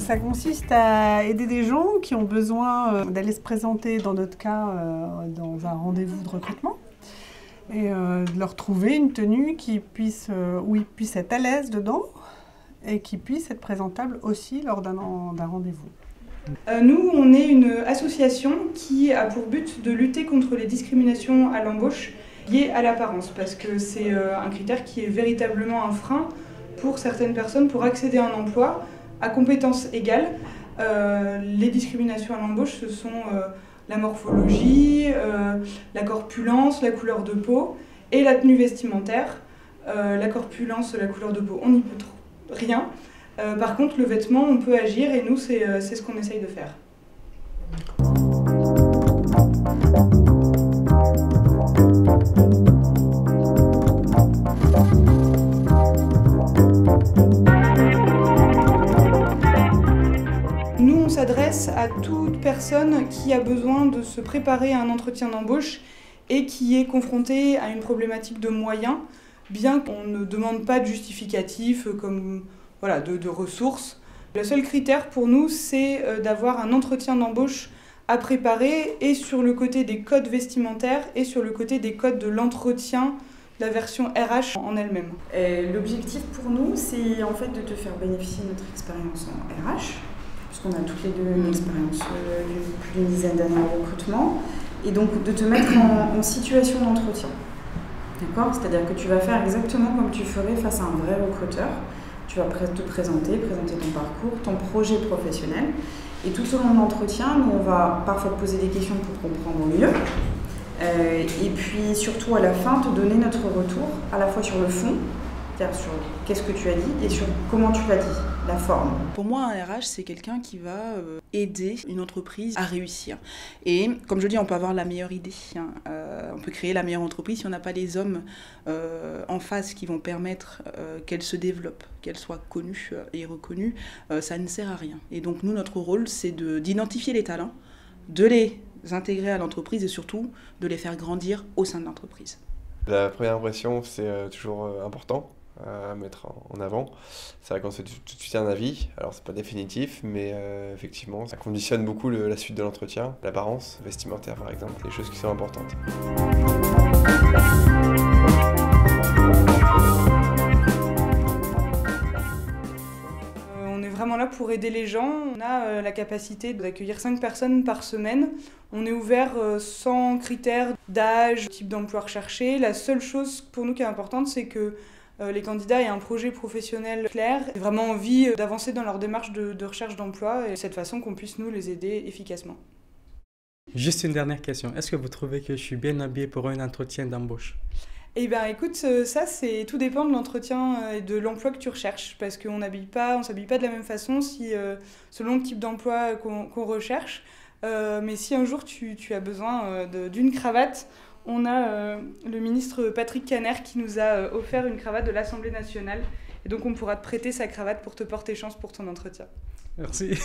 Ça consiste à aider des gens qui ont besoin d'aller se présenter, dans notre cas, dans un rendez-vous de recrutement, et de leur trouver une tenue où ils puissent être à l'aise dedans et qui puisse être présentable aussi lors d'un rendez-vous. Nous, on est une association qui a pour but de lutter contre les discriminations à l'embauche liées à l'apparence, parce que c'est un critère qui est véritablement un frein pour certaines personnes pour accéder à un emploi à compétences égales. Les discriminations à l'embauche, ce sont la morphologie, la corpulence, la couleur de peau et la tenue vestimentaire. La corpulence, la couleur de peau, on n'y peut rien. Par contre, le vêtement, on peut agir et nous, c'est ce qu'on essaye de faire. Nous, on s'adresse à toute personne qui a besoin de se préparer à un entretien d'embauche et qui est confrontée à une problématique de moyens, bien qu'on ne demande pas de justificatif comme de ressources. Le seul critère pour nous, c'est d'avoir un entretien d'embauche à préparer et sur le côté des codes vestimentaires et sur le côté des codes de l'entretien, la version RH en elle-même. L'objectif pour nous, c'est en fait de te faire bénéficier de notre expérience en RH, puisqu'on a toutes les deux une expérience depuis plus d'une dizaine d'années en recrutement, et donc de te mettre en situation d'entretien. D'accord ? C'est-à-dire que tu vas faire exactement comme tu ferais face à un vrai recruteur. Tu vas te présenter ton parcours, ton projet professionnel. Et tout au long de l'entretien, nous, on va parfois te poser des questions pour comprendre mieux. Et puis surtout à la fin, te donner notre retour, à la fois sur le fond, c'est-à-dire sur qu'est-ce que tu as dit et sur comment tu l'as dit, la forme. Pour moi, un RH, c'est quelqu'un qui va aider une entreprise à réussir. Et comme je dis, on peut avoir la meilleure idée. On peut créer la meilleure entreprise si on n'a pas les hommes en face qui vont permettre qu'elle se développe, qu'elle soit connue et reconnue. Ça ne sert à rien. Et donc nous, notre rôle, c'est d'identifier les talents, de les intégrer à l'entreprise et surtout de les faire grandir au sein de l'entreprise. La première impression, c'est toujours important à mettre en avant. C'est vrai qu'on se fait tout de suite un avis, alors c'est pas définitif, mais effectivement, ça conditionne beaucoup la suite de l'entretien, l'apparence vestimentaire par exemple, des choses qui sont importantes. On est vraiment là pour aider les gens. On a la capacité d'accueillir 5 personnes par semaine. On est ouvert sans critères d'âge, type d'emploi recherché. La seule chose pour nous qui est importante, c'est que les candidats aient un projet professionnel clair, et vraiment envie d'avancer dans leur démarche de recherche d'emploi et de cette façon qu'on puisse nous les aider efficacement. Juste une dernière question. Est-ce que vous trouvez que je suis bien habillée pour un entretien d'embauche ? Eh bien écoute, ça tout dépend de l'entretien et de l'emploi que tu recherches, parce qu'on ne s'habille pas de la même façon selon le type d'emploi qu'on recherche. Mais si un jour tu as besoin d'une cravate, on a le ministre Patrick Caner qui nous a offert une cravate de l'Assemblée nationale. Et donc on pourra te prêter sa cravate pour te porter chance pour ton entretien. Merci.